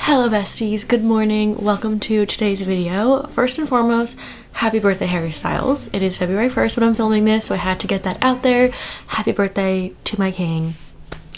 Hello besties, good morning, welcome to today's video. First and foremost, happy birthday Harry Styles. It is February 1st when I'm filming this, so I had to get that out there. Happy birthday to my king.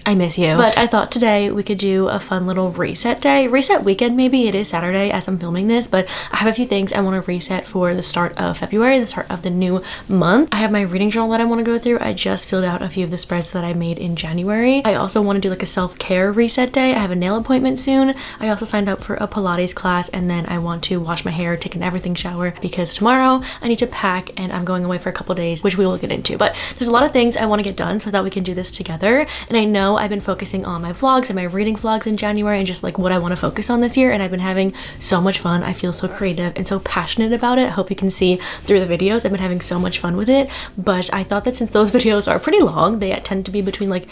I miss you. But I thought today we could do a fun little reset day. Reset weekend maybe. It is Saturday as I'm filming this, but I have a few things I want to reset for the start of February, the start of the new month. I have my reading journal that I want to go through. I just filled out a few of the spreads that I made in January. I also want to do like a self-care reset day. I have a nail appointment soon. I also signed up for a Pilates class, and then I want to wash my hair, take an everything shower, because tomorrow I need to pack and I'm going away for a couple days, which we will get into. But there's a lot of things I want to get done, so I thought we can do this together. And I know I've been focusing on my vlogs and my reading vlogs in January and just like what I want to focus on this year, and I've been having so much fun. I feel so creative and so passionate about it. I hope you can see through the videos. I've been having so much fun with it, but I thought that since those videos are pretty long, they tend to be between like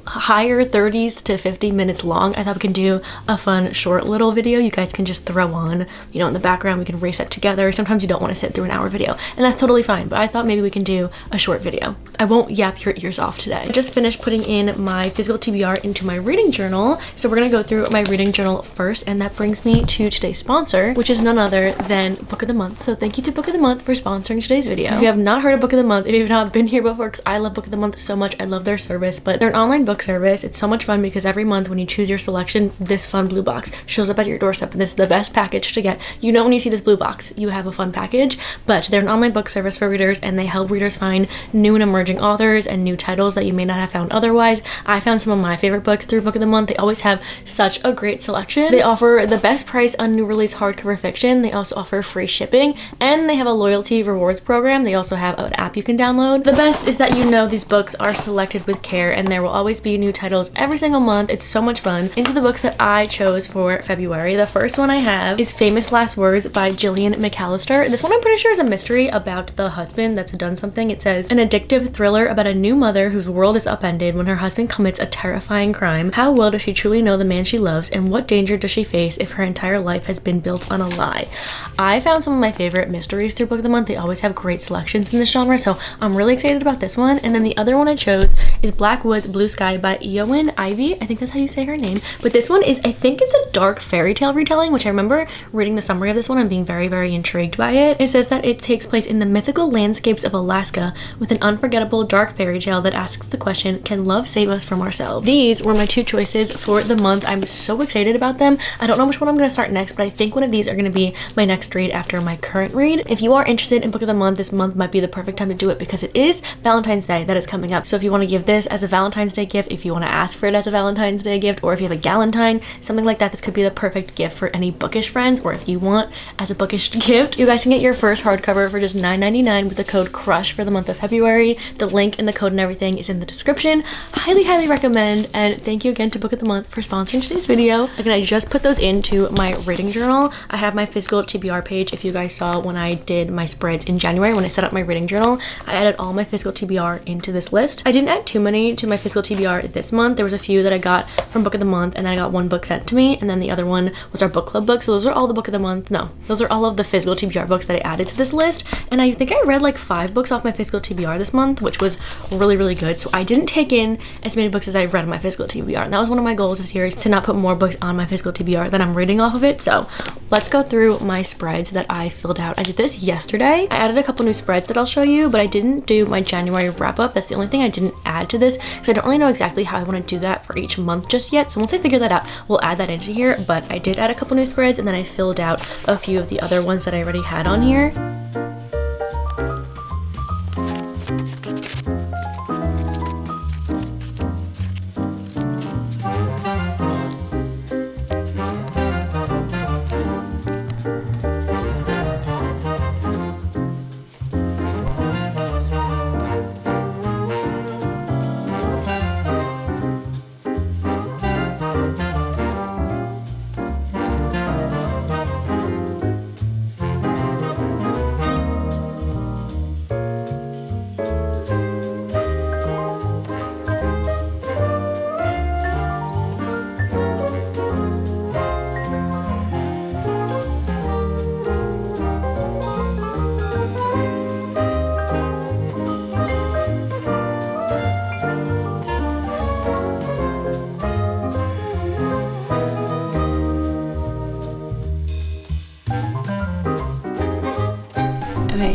higher 30s to 50 minutes long, I thought we can do a fun short little video you guys can just throw on, you know, in the background. We can reset together. Sometimes you don't want to sit through an hour video, and that's totally fine, but I thought maybe we can do a short video. I won't yap your ears off today. I just finished putting in my physical TBR into my reading journal, so we're gonna go through my reading journal first, and that brings me to today's sponsor, which is none other than Book of the Month. So thank you to Book of the Month for sponsoring today's video. If you have not heard of Book of the Month, if you've not been here before, because I love Book of the Month so much, I love their service, but they're an online book service. It's so much fun because every month when you choose your selection, this fun blue box shows up at your doorstep, and this is the best package to get. You know, when you see this blue box, you have a fun package. But they're an online book service for readers, and they help readers find new and emerging authors and new titles that you may not have found otherwise. I found some of my favorite books through Book of the Month. They always have such a great selection. They offer the best price on new release hardcover fiction. They also offer free shipping, and they have a loyalty rewards program. They also have an app you can download. The best is that you know these books are selected with care, and there will always be new titles every single month. It's so much fun. Into the books that I chose for February, the first one I have is Famous Last Words by Gillian McAllister. This one I'm pretty sure is a mystery about the husband that's done something. It says, an addictive thriller about a new mother whose world is upended when her husband commits a terrifying crime. How well does she truly know the man she loves, and what danger does she face if her entire life has been built on a lie? I found some of my favorite mysteries through Book of the Month. They always have great selections in this genre, so I'm really excited about this one. And then the other one I chose is Black Woods Blue Sky by Eowyn Ivy. I think that's how you say her name. But this one is, I think it's a dark fairy tale retelling, which I remember reading the summary of this one and being very, very intrigued by it. It says that it takes place in the mythical landscapes of Alaska with an unforgettable dark fairy tale that asks the question, can love save us from ourselves? These were my two choices for the month. I'm so excited about them. I don't know which one I'm going to start next, but I think one of these are going to be my next read after my current read. If you are interested in Book of the Month, this month might be the perfect time to do it because it is Valentine's Day that is coming up. So if you want to give this as a Valentine's Day gift, if you want to ask for it as a Valentine's Day gift, or if you have a Galentine, something like that, this could be the perfect gift for any bookish friends, or if you want as a bookish gift. You guys can get your first hardcover for just $9.99 with the code CRUSH for the month of February. The link and the code and everything is in the description. Highly, highly recommend, and thank you again to Book of the Month for sponsoring today's video. Again, I just put those into my reading journal. I have my physical TBR page. If you guys saw when I did my spreads in January, when I set up my reading journal, I added all my physical TBR into this list. I didn't add too many to my physical TBR this month. There was a few that I got from Book of the Month, and then I got one book sent to me, and then the other one was our book club book. So those are all the Book of the Month. No, those are all of the physical TBR books that I added to this list, and I think I read like 5 books off my physical TBR this month, which was really, really good. So I didn't take in as many books as I've read on my physical TBR, and that was one of my goals this year, is to not put more books on my physical TBR than I'm reading off of it. So let's go through my spreads that I filled out. I did this yesterday. I added a couple new spreads that I'll show you, but I didn't do my January wrap up. That's the only thing I didn't add to this, because I don't really know exactly how I want to do that for each month just yet. So once I figure that out, we'll add that into here. But I did add a couple new spreads, and then I filled out a few of the other ones that I already had on here.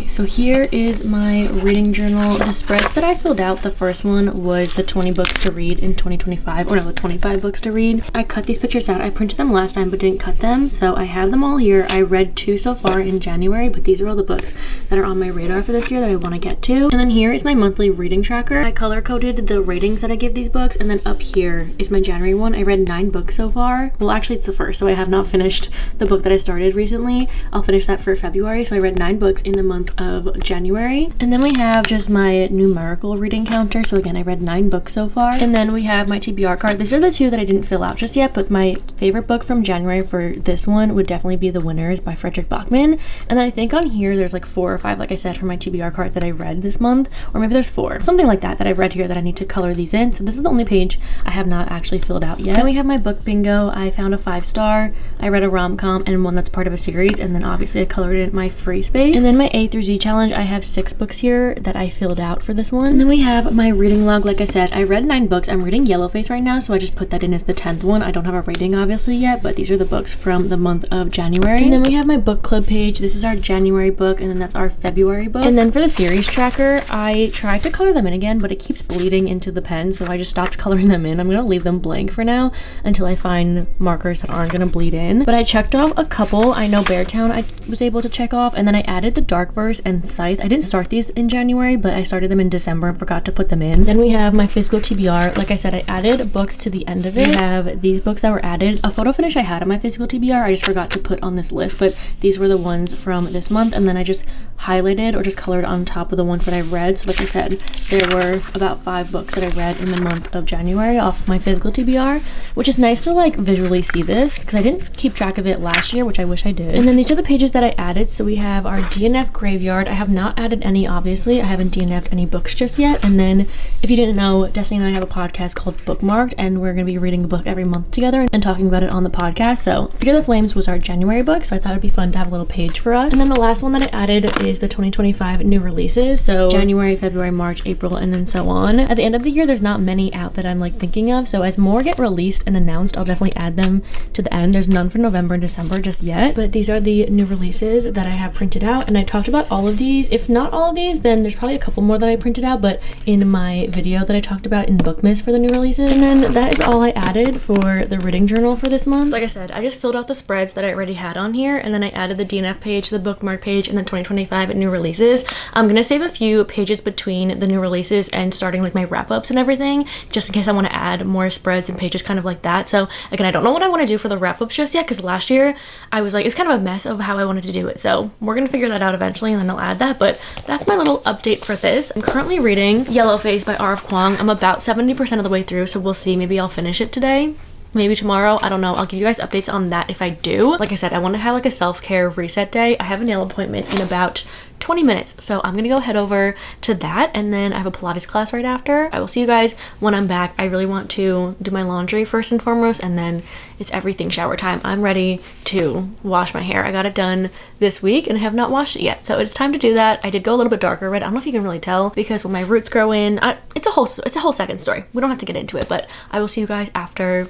Okay, so here is my reading journal. The spreads that I filled out, the first one was the 20 books to read in 2025, or no, the 25 books to read. I cut these pictures out. I printed them last time but didn't cut them, so I have them all here. I read 2 so far in January, but these are all the books that are on my radar for this year that I want to get to. And then here is my monthly reading tracker. I color-coded the ratings that I give these books, and then up here is my January one. I read 9 books so far. Well, actually it's the first, so I have not finished the book that I started recently. I'll finish that for February, so I read 9 books in the month of January. And then we have just my numerical reading counter. So again, I read 9 books so far. And then we have my TBR card. These are the 2 that I didn't fill out just yet, but my favorite book from January for this one would definitely be The Winners by Frederick Bachman. And then I think on here there's like 4 or 5, like I said, for my TBR card that I read this month, or maybe there's 4, something like that I've read here that I need to color these in. So this is the only page I have not actually filled out yet. Then we have my book bingo. I found a 5-star. I read a rom-com and one that's part of a series, and then obviously I colored in my free space. And then my A through Z challenge, I have 6 books here that I filled out for this one. And then we have my reading log. Like I said, I read 9 books. I'm reading Yellowface right now, so I just put that in as the 10th one. I don't have a rating obviously yet, but these are the books from the month of January. And then we have my book club page. This is our January book, and then that's our February book. And then for the series tracker, I tried to color them in again, but it keeps bleeding into the pen, so I just stopped coloring them in. I'm gonna leave them blank for now until I find markers that aren't gonna bleed in. But I checked off a couple. I know Beartown I was able to check off, and then I added the Darkverse and Scythe. I didn't start these in January, but I started them in December and forgot to put them in. Then we have my physical TBR. Like I said, I added books to the end of it. We have these books that were added. A photo finish I had on my physical TBR, I just forgot to put on this list, but these were the ones from this month, and then I just highlighted or just colored on top of the ones that I read. So like I said, there were about 5 books that I read in the month of January off of my physical TBR, which is nice to like visually see this because I didn't keep track of it last year, which I wish I did. And then these are the pages that I added. So we have our DNF graveyard. I have not added any, obviously. I haven't DNF'd any books just yet. And then if you didn't know, Destiny and I have a podcast called Bookmarked, and we're going to be reading a book every month together and talking about it on the podcast. So Fear the Flames was our January book, so I thought it'd be fun to have a little page for us. And then the last one that I added is the 2025 new releases. So January, February, March, April, and then so on. At the end of the year, there's not many out that I'm like thinking of. So as more get released and announced, I'll definitely add them to the end. There's none for November and December just yet, but these are the new releases that I have printed out, and I talked about all of these. If not all of these, then there's probably a couple more that I printed out, but in my video that I talked about in Bookmas for the new releases. And then that is all I added for the reading journal for this month. So like I said, I just filled out the spreads that I already had on here, and then I added the DNF page, the bookmark page, and then 2025 new releases. I'm gonna save a few pages between the new releases and starting like my wrap-ups and everything, just in case I want to add more spreads and pages kind of like that. So again, I don't know what I want to do for the wrap-ups just yet, because last year I was like, it's kind of a mess of how I wanted to do it. So we're gonna figure that out eventually, and then I'll add that. But that's my little update for this. I'm currently reading Yellowface by R.F. Kuang. I'm about 70% of the way through, so we'll see. Maybe I'll finish it today, maybe tomorrow, I don't know. I'll give you guys updates on that if I do. Like I said, I want to have like a self-care reset day. I have a nail appointment in about 20 minutes, so I'm gonna go head over to that, and then I have a Pilates class right after. I will see you guys when I'm back. I really want to do my laundry first and foremost, and then it's everything shower time. I'm ready to wash my hair. I got it done this week and I have not washed it yet, so it's time to do that. I did go a little bit darker red. I don't know if you can really tell because when my roots grow in, it's a whole second story. We don't have to get into it, but I will see you guys after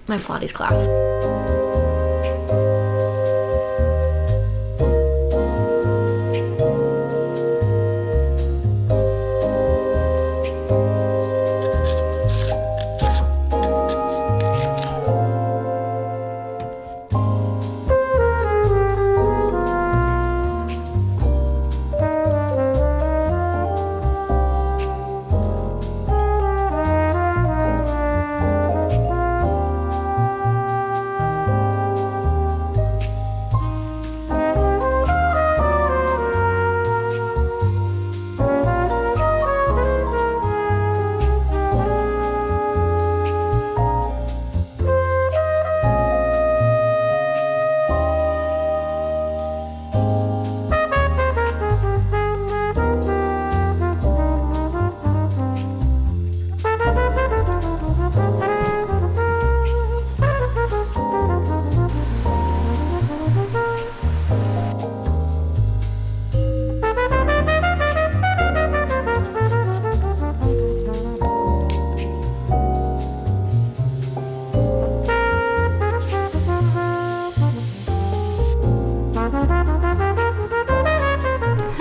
my Pilates class.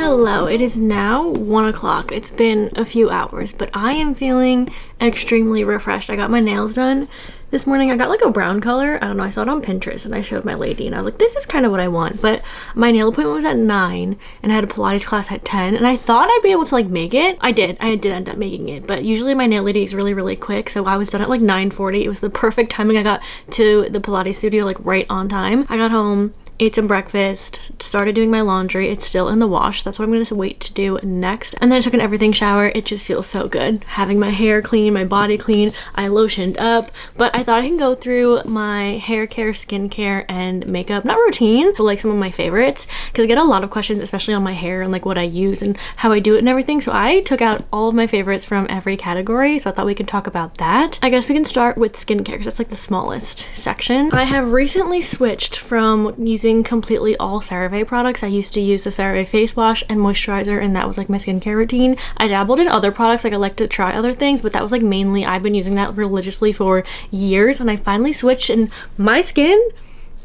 Hello, it is now 1 o'clock. It's been a few hours, but I am feeling extremely refreshed. I got my nails done this morning. I got like a brown color. I don't know, I saw it on Pinterest and I showed my lady and I was like, this is kind of what I want. But my nail appointment was at 9 and I had a Pilates class at 10 and I thought I'd be able to like make it. I did end up making it, but usually my nail lady is really quick. So I was done at like 9:40. It was the perfect timing. I got to the Pilates studio like right on time. I got home, ate some breakfast, started doing my laundry. It's still in the wash. That's what I'm gonna wait to do next. And then I took an everything shower. It just feels so good. Having my hair clean, my body clean. I lotioned up, but I thought I can go through my hair care, skincare, and makeup, not routine, but like some of my favorites, because I get a lot of questions, especially on my hair and like what I use and how I do it and everything. So I took out all of my favorites from every category. So I thought we could talk about that. I guess we can start with skincare because that's like the smallest section. I have recently switched from using completely all CeraVe products. I used to use the CeraVe face wash and moisturizer, and that was like my skincare routine. I dabbled in other products, like I like to try other things, but that was like mainly, I've been using that religiously for years, and I finally switched and my skin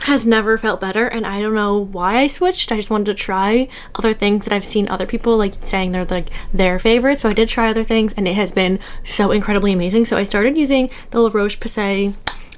has never felt better, and I don't know why I switched. I just wanted to try other things that I've seen other people like saying they're like their favorite, so I did try other things and it has been so incredibly amazing. So I started using the La Roche-Posay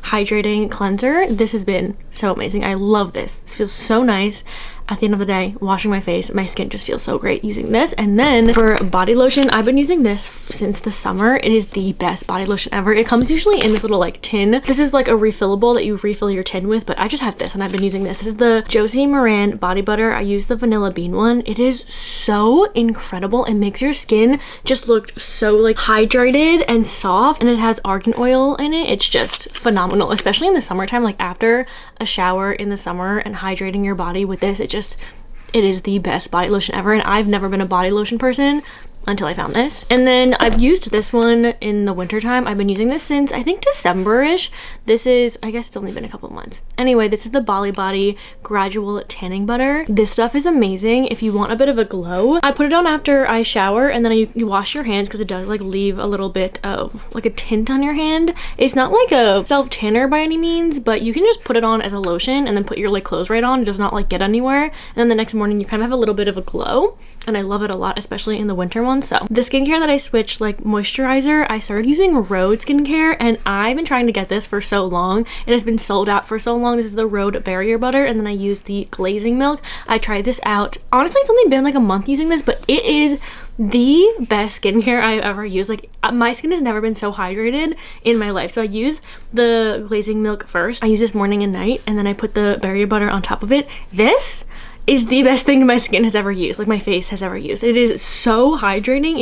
hydrating cleanser. This has been so amazing. I love this. This feels so nice. At the end of the day, washing my face, my skin just feels so great using this. And then for body lotion, I've been using this since the summer. It is the best body lotion ever. It comes usually in this little like tin. This is like a refillable that you refill your tin with, but I just have this and I've been using this. This is the Josie Maran body butter. I use the vanilla bean one. It is so incredible. It makes your skin just look so like hydrated and soft, and it has argan oil in it. It's just phenomenal, especially in the summertime, like after a shower in the summer and hydrating your body with this. It is the best body lotion ever, and I've never been a body lotion person until I found this. And then I've used this one in the wintertime. I've been using this since I think December-ish. This is, I guess it's only been a couple months. Anyway, this is the Bali Body Gradual Tanning Butter. This stuff is amazing if you want a bit of a glow. I put it on after I shower, and then you wash your hands because it does like leave a little bit of like a tint on your hand. It's not like a self-tanner by any means, but you can just put it on as a lotion and then put your like clothes right on. It does not like get anywhere. And then the next morning you kind of have a little bit of a glow, and I love it a lot, especially in the winter one. So the skincare that I switched, like moisturizer, I started using Rhode skincare, and I've been trying to get this for so long. It has been sold out for so long. This is the Rhode Barrier Butter, and then I use the Glazing Milk. I tried this out. Honestly, it's only been like a month using this, but it is the best skincare I've ever used. Like my skin has never been so hydrated in my life. So I use the Glazing Milk first. I use this morning and night, and then I put the Barrier Butter on top of it. This is the best thing my skin has ever used, like my face has ever used. It is so hydrating.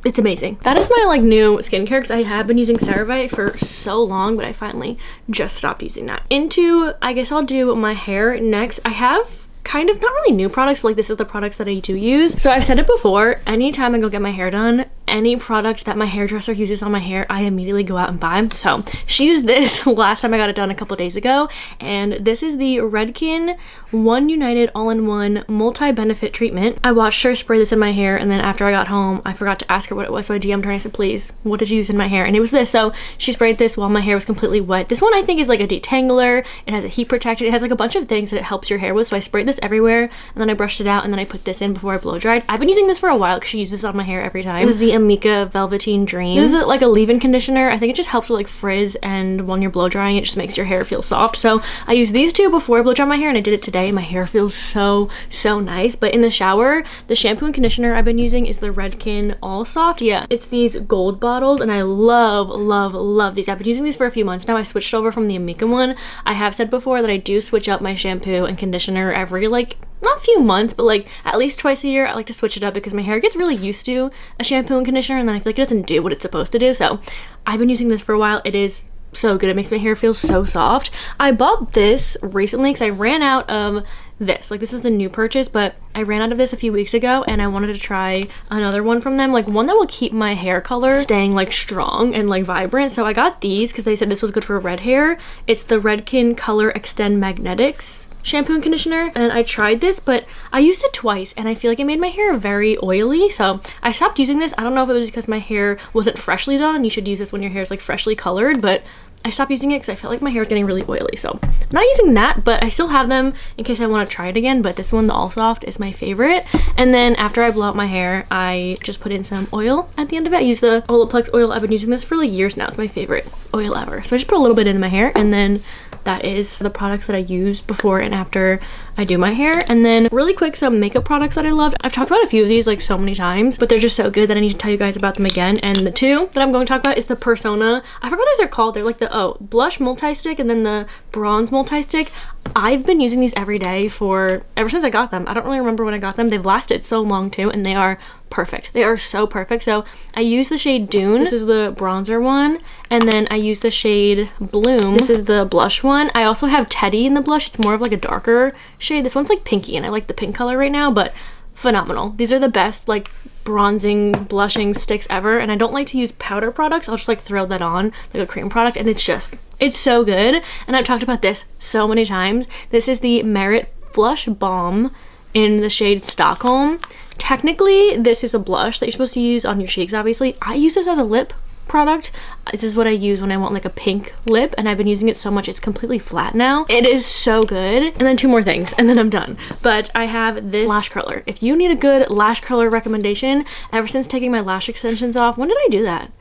It's amazing. That is my like new skincare, because I have been using CeraVe for so long, but I finally just stopped using that. I guess I'll do my hair next. I have kind of not really new products, but like this is the products that I do use. So I've said it before, anytime I go get my hair done, any product that my hairdresser uses on my hair, I immediately go out and buy. So she used this last time I got it done a couple days ago, and this is the Redken One United All-in-One Multi-Benefit Treatment. I watched her spray this in my hair, and then after I got home, I forgot to ask her what it was, so I DM'd her and I said, please, what did you use in my hair? And it was this. So she sprayed this while my hair was completely wet. This one I think is like a detangler. It has a heat protectant. It has like a bunch of things that it helps your hair with. So I sprayed this everywhere, and then I brushed it out, and then I put this in before I blow dried. I've been using this for a while because she uses this on my hair every time. This is the Amika Velveteen Dream. This is like a leave-in conditioner. I think it just helps with like frizz, and when you're blow drying, it just makes your hair feel soft. So I use these two before I blow dry my hair, and I did it today. My hair feels so nice. But in the shower, the shampoo and conditioner I've been using is the Redken All Soft. Yeah, it's these gold bottles, and I love these. I've been using these for a few months now. I switched over from the Amika one. I have said before that I do switch up my shampoo and conditioner every like not a few months, but like at least twice a year. I like to switch it up because my hair gets really used to a shampoo and conditioner, and then I feel like it doesn't do what it's supposed to do. So I've been using this for a while. It is so good. It makes my hair feel so soft. I bought this recently because I ran out of this. Like this is a new purchase, but I ran out of this a few weeks ago, and I wanted to try another one from them, like one that will keep my hair color staying like strong and like vibrant. So I got these because they said this was good for red hair. It's the Redken Color Extend Magnetics shampoo and conditioner, and I tried this, but I used it twice and I feel like it made my hair very oily, so I stopped using this. I don't know if it was because my hair wasn't freshly done. You should use this when your hair is like freshly colored, but I stopped using it because I felt like my hair was getting really oily. So I'm not using that, but I still have them in case I want to try it again. But this one, the All Soft, is my favorite. And then after I blow out my hair, I just put in some oil at the end of it. I use the Olaplex oil. I've been using this for like years now. It's my favorite oil ever. So I just put a little bit in my hair, and then that is the products that I use before and after I do my hair. And then really quick, some makeup products that I loved. I've talked about a few of these like so many times, but they're just so good that I need to tell you guys about them again. And the two that I'm going to talk about is the Persona. I forgot what these are called. They're like the blush multi-stick and then the bronze multi-stick. I've been using these every day ever since I got them. I don't really remember when I got them. They've lasted so long too, and they are perfect. They are so perfect. So I use the shade Dune. This is the bronzer one. And then I use the shade Bloom. This is the blush one. I also have Teddy in the blush. It's more of like a darker shade. This one's like pinky, and I like the pink color right now, but phenomenal. These are the best like bronzing blushing sticks ever. And I don't like to use powder products. I'll just like throw that on like a cream product, and it's so good. And I've talked about this so many times. This is the Merit Flush Balm in the shade Stockholm. Technically, this is a blush that you're supposed to use on your cheeks, obviously. I use this as a lip product. This is what I use when I want like a pink lip, and I've been using it so much it's completely flat now. It is so good. And then two more things and then I'm done. But I have this lash curler. If you need a good lash curler recommendation, ever since taking my lash extensions off, when did I do that?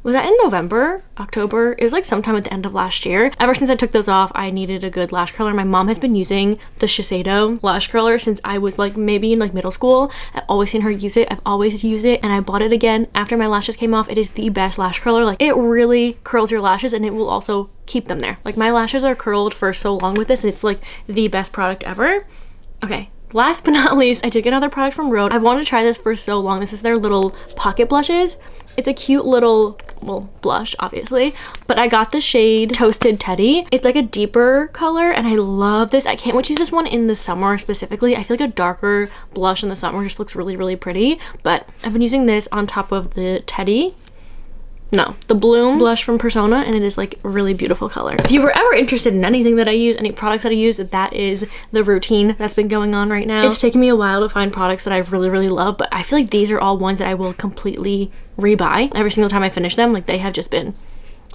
Was that in November, October? It was like sometime at the end of last year. Ever since I took those off, I needed a good lash curler. My mom has been using the Shiseido lash curler since I was like maybe in like middle school. I've always seen her use it. I've always used it, and I bought it again after my lashes came off. It is the best lash curler. Like, it really curls your lashes, and it will also keep them there. Like, my lashes are curled for so long with this, and it's like the best product ever. Okay. Last but not least, I did get another product from Rhode. I've wanted to try this for so long. This is their little pocket blushes. It's a cute little, well, blush, obviously, but I got the shade Toasted Teddy. It's like a deeper color, and I love this. I can't wait to use this one in the summer specifically. I feel like a darker blush in the summer just looks really, really pretty, but I've been using this on top of the the Bloom blush from Persona, and it is like a really beautiful color. If you were ever interested in anything that I use, any products that I use, that is the routine that's been going on right now. It's taken me a while to find products that I really, really love, but I feel like these are all ones that I will completely rebuy every single time I finish them. Like, they have just been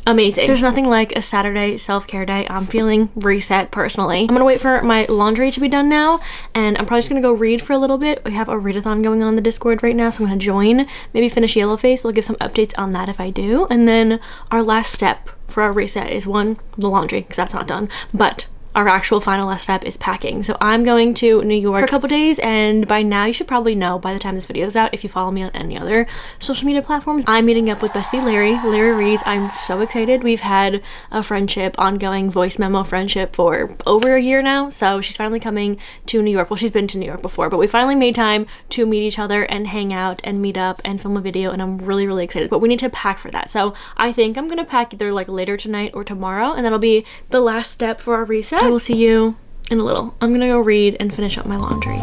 amazing. There's nothing like a Saturday self-care day. I'm feeling reset personally. I'm gonna wait for my laundry to be done now, and I'm probably just gonna go read for a little bit. We have a readathon going on in the Discord right now, so I'm gonna join, maybe finish Yellowface. I'll give some updates on that if I do. And then our last step for our reset is the laundry, because that's not done, but our actual final last step is packing. So I'm going to New York for a couple days, and by now you should probably know by the time this video is out, if you follow me on any other social media platforms, I'm meeting up with bestie Larry Reeds. I'm so excited. We've had a ongoing voice memo friendship for over a year now, so she's finally coming to New York. Well, she's been to New York before, but we finally made time to meet each other and hang out and meet up and film a video, and I'm really, really excited. But we need to pack for that, so I think I'm gonna pack either like later tonight or tomorrow, and that'll be the last step for our reset. I will see you in a little. I'm gonna go read and finish up my laundry.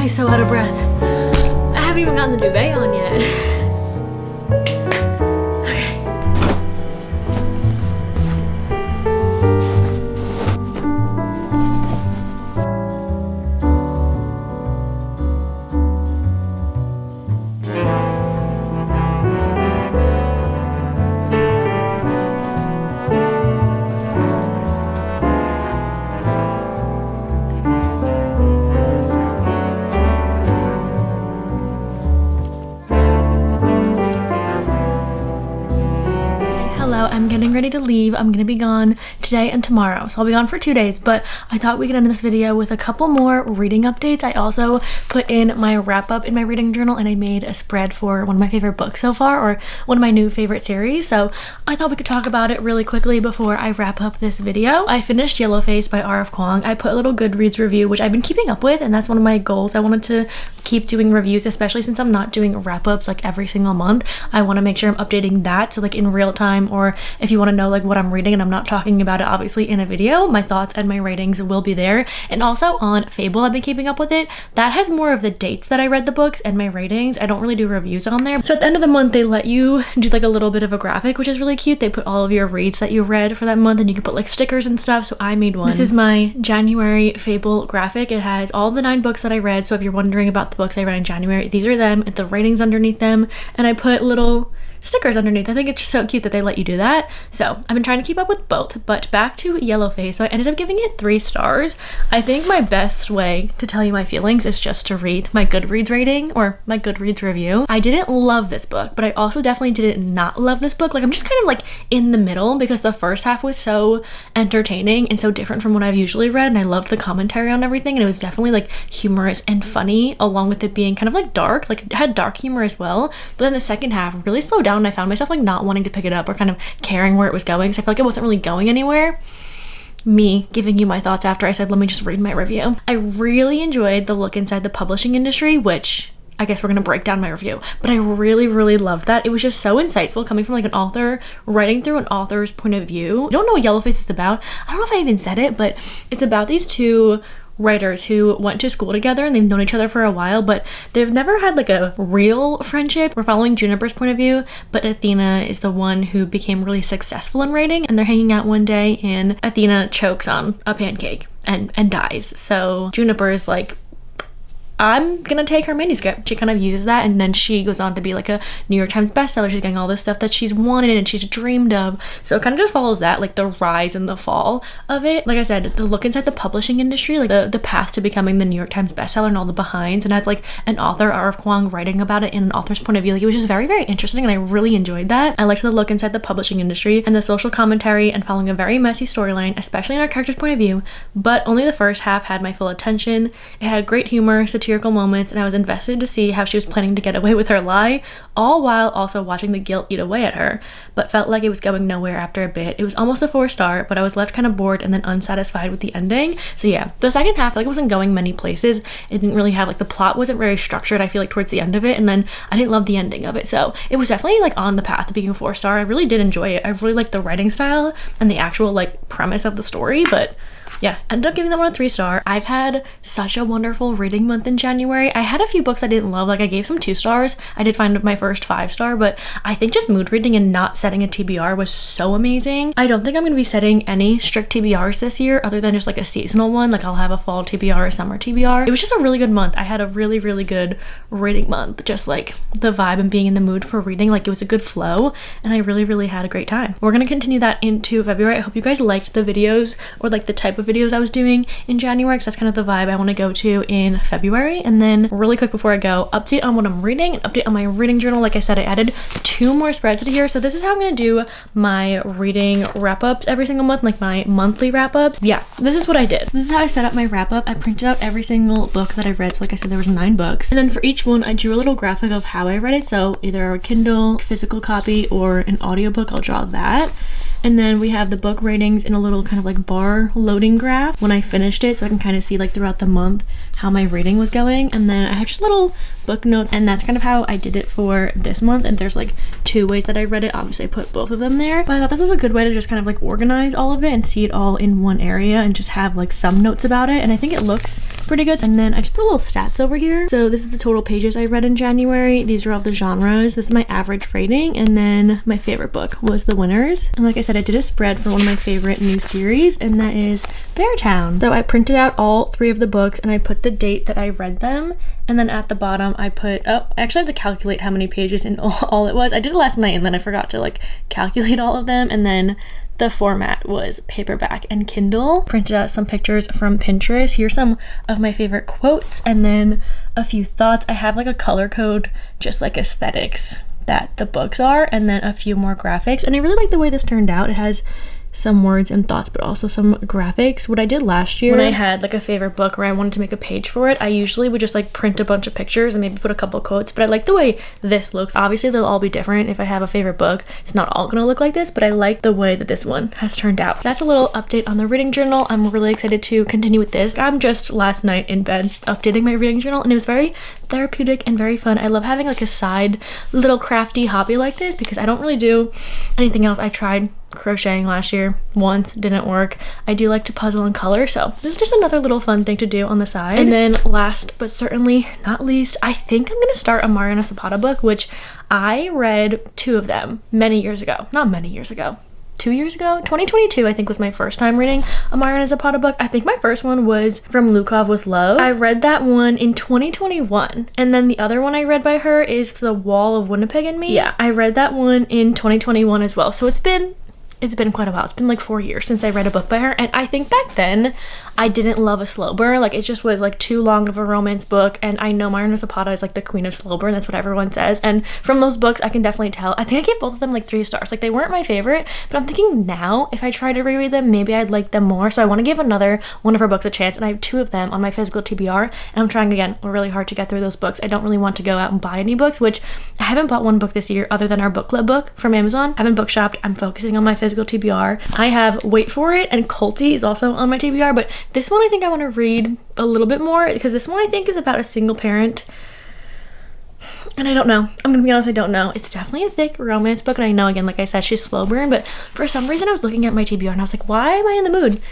So out of breath. I haven't even gotten the duvet on yet. ready to leave. I'm gonna be gone today and tomorrow, so I'll be gone for 2 days, but I thought we could end this video with a couple more reading updates. I also put in my wrap up in my reading journal, and I made a spread for one of my favorite books so far, or one of my new favorite series, so I thought we could talk about it really quickly before I wrap up this video. I finished Yellowface by R.F. Kuang. I put a little Goodreads review, which I've been keeping up with, and that's one of my goals. I wanted to keep doing reviews, especially since I'm not doing wrap-ups like every single month. I want to make sure I'm updating that, so like in real time, or if you want to know like what I'm reading and I'm not talking about it obviously in a video, my thoughts and my ratings will be there. And also on Fable, I've been keeping up with it. That has more of the dates that I read the books and my ratings. I don't really do reviews on there. So at the end of the month, they let you do like a little bit of a graphic, which is really cute. They put all of your reads that you read for that month, and you can put like stickers and stuff. So I made one. This is my January Fable graphic. It has all the 9 books that I read. So if you're wondering about the books I read in January, these are them, and the ratings underneath them, and I put little stickers underneath. I think it's just so cute that they let you do that. So I've been trying to keep up with both, but back to Yellowface. So I ended up giving it 3 stars. I think my best way to tell you my feelings is just to read my Goodreads rating or my Goodreads review. I didn't love this book, but I also definitely didn't not love this book. Like I'm just kind of like in the middle, because the first half was so entertaining and so different from what I've usually read, and I loved the commentary on everything, and it was definitely like humorous and funny, along with it being kind of like dark. Like it had dark humor as well, but then the second half really slowed down, and I found myself like not wanting to pick it up or kind of caring where it was going, because I feel like it wasn't really going anywhere. Me giving you my thoughts after I said let me just read my review. I really enjoyed the look inside the publishing industry, which I guess we're gonna break down my review, but I really loved that. It was just so insightful, coming from like an author, writing through an author's point of view. I don't know what Yellowface is about. I don't know if I even said it, but it's about these 2 writers who went to school together, and they've known each other for a while, but they've never had like a real friendship. We're following Juniper's point of view, but Athena is the one who became really successful in writing, and they're hanging out one day and Athena chokes on a pancake and dies. So Juniper is like, I'm gonna take her manuscript. She kind of uses that, and then she goes on to be like a New York Times bestseller. She's getting all this stuff that she's wanted and she's dreamed of. So it kind of just follows that, like the rise and the fall of it. Like I said, the look inside the publishing industry, like the path to becoming the New York Times bestseller and all the behinds, and as like an author, R.F. Kuang, writing about it in an author's point of view. Like it was just very interesting, and I really enjoyed that. I liked the look inside the publishing industry and the social commentary, and following a very messy storyline, especially in our character's point of view, but only the first half had my full attention. It had great humor, satirical moments, and I was invested to see how she was planning to get away with her lie, all while also watching the guilt eat away at her, but felt like it was going nowhere after a bit. It was almost a 4-star, but I was left kind of bored and then unsatisfied with the ending. So yeah, the second half, like it wasn't going many places. It didn't really have like, the plot wasn't very structured, I feel like, towards the end of it, and then I didn't love the ending of it. So it was definitely like on the path to being a 4-star. I really did enjoy it. I really liked the writing style and the actual like premise of the story, but yeah, ended up giving that one a 3-star. I've had such a wonderful reading month in January. I had a few books I didn't love, like I gave some 2 stars. I did find my first 5-star, but I think just mood reading and not setting a TBR was so amazing. I don't think I'm gonna be setting any strict TBRs this year, other than just like a seasonal one. Like I'll have a fall TBR, a summer TBR. It was just a really good month. I had a really good reading month. Just like the vibe and being in the mood for reading, like it was a good flow, and I really had a great time. We're gonna continue that into February. I hope you guys liked the videos, or like the type of videos I was doing in January, because that's kind of the vibe I want to go to in February. And then really quick before I go, update on what I'm reading, and update on my reading journal. Like I said, I added 2 more spreads to here. So this is how I'm going to do my reading wrap-ups every single month, like my monthly wrap-ups. Yeah, this is what I did. This is how I set up my wrap-up. I printed out every single book that I read. So like I said, there was 9 books. And then for each one, I drew a little graphic of how I read it. So either a Kindle, physical copy, or an audiobook, I'll draw that. And then we have the book ratings in a little kind of like bar loading graph when I finished it, so I can kind of see like throughout the month how my rating was going. And then I have just little book notes, and that's kind of how I did it for this month. And there's like 2 ways that I read it. Obviously I put both of them there, but I thought this was a good way to just kind of like organize all of it and see it all in one area and just have like some notes about it. And I think it looks pretty good. And then I just put little stats over here. So this is the total pages I read in January. These are all the genres. This is my average rating, and then my favorite book was The Winners. And like I said, I did a spread for one of my favorite new series, and that is Beartown. So I printed out all 3 of the books, and I put the date that I read them, and then at the bottom I put, oh, I actually have to calculate how many pages in all it was. I did it last night, and then I forgot to like calculate all of them. And then the format was paperback and Kindle. Printed out some pictures from Pinterest. Here's some of my favorite quotes, and then a few thoughts. I have like a color code, just like aesthetics that the books are, and then a few more graphics. And I really like the way this turned out. It has some words and thoughts, but also some graphics. What I did last year when I had like a favorite book where I wanted to make a page for it, I usually would just like print a bunch of pictures and maybe put a couple quotes. But I like the way this looks. Obviously they'll all be different. If I have a favorite book, it's not all gonna look like this, but I like the way that this one has turned out. That's a little update on the reading journal. I'm really excited to continue with this. I'm just last night in bed updating my reading journal, and it was very therapeutic and very fun. I love having like a side little crafty hobby like this because I don't really do anything else. I tried crocheting last year once, didn't work. I do like to puzzle and color, so this is just another little fun thing to do on the side. And then last but certainly not least, I think I'm gonna start a Mariana Zapata book, which I read 2 of them many years ago. Not many years ago, 2 years ago. 2022 I think was my first time reading a Mariana Zapata book. I think my first one was From Lukov with Love. I read that one in 2021, and then the other one I read by her is The Wall of Winnipeg and Me. Yeah, I read that one in 2021 as well. So it's been quite a while. It's been like 4 years since I read a book by her, and I think back then I didn't love a slow burn. Like, it just was like too long of a romance book, and I know Mariana Zapata is like the queen of slow burn. That's what everyone says, and from those books I can definitely tell. I think I gave both of them like 3 stars. Like, they weren't my favorite, but I'm thinking now if I try to reread them, maybe I'd like them more. So I want to give another one of her books a chance, and I have 2 of them on my physical TBR, and I'm trying again really hard to get through those books. I don't really want to go out and buy any books, which I haven't bought one book this year other than our book club book from Amazon. I haven't book shopped. I'm focusing on my physical TBR. I have Wait For It and Colty is also on my TBR, but this one I think I want to read a little bit more because this one I think is about a single parent, and I don't know. I'm gonna be honest, I don't know. It's definitely a thick romance book, and I know, again, like I said, she's slow burn, but for some reason I was looking at my TBR and I was like, why am I in the mood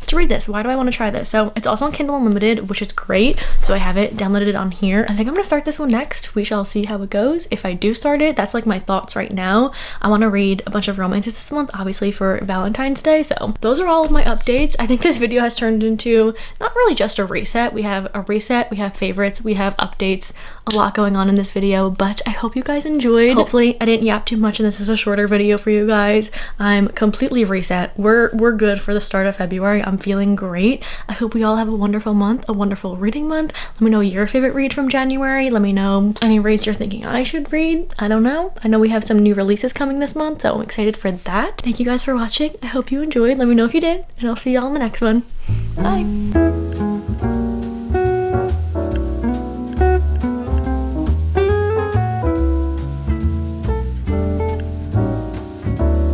to read this? Why do I want to try this? So it's also on Kindle Unlimited, which is great, so I have it downloaded on here. I think I'm gonna start this one next. We shall see how it goes. If I do start it, that's like my thoughts right now. I want to read a bunch of romances this month, obviously for Valentine's Day. So those are all of my updates. I think this video has turned into not really just a reset. We have a reset, we have favorites, we have updates, a lot going on in this video, but I hope you guys enjoyed. Hopefully I didn't yap too much and this is a shorter video for you guys. I'm completely reset. We're good for the start of February. I'm feeling great. I hope we all have a wonderful month, a wonderful reading month. Let me know your favorite read from January. Let me know any reads you're thinking I should read. I don't know. I know we have some new releases coming this month, so I'm excited for that. Thank you guys for watching. I hope you enjoyed. Let me know if you did, and I'll see y'all in the next one. Bye.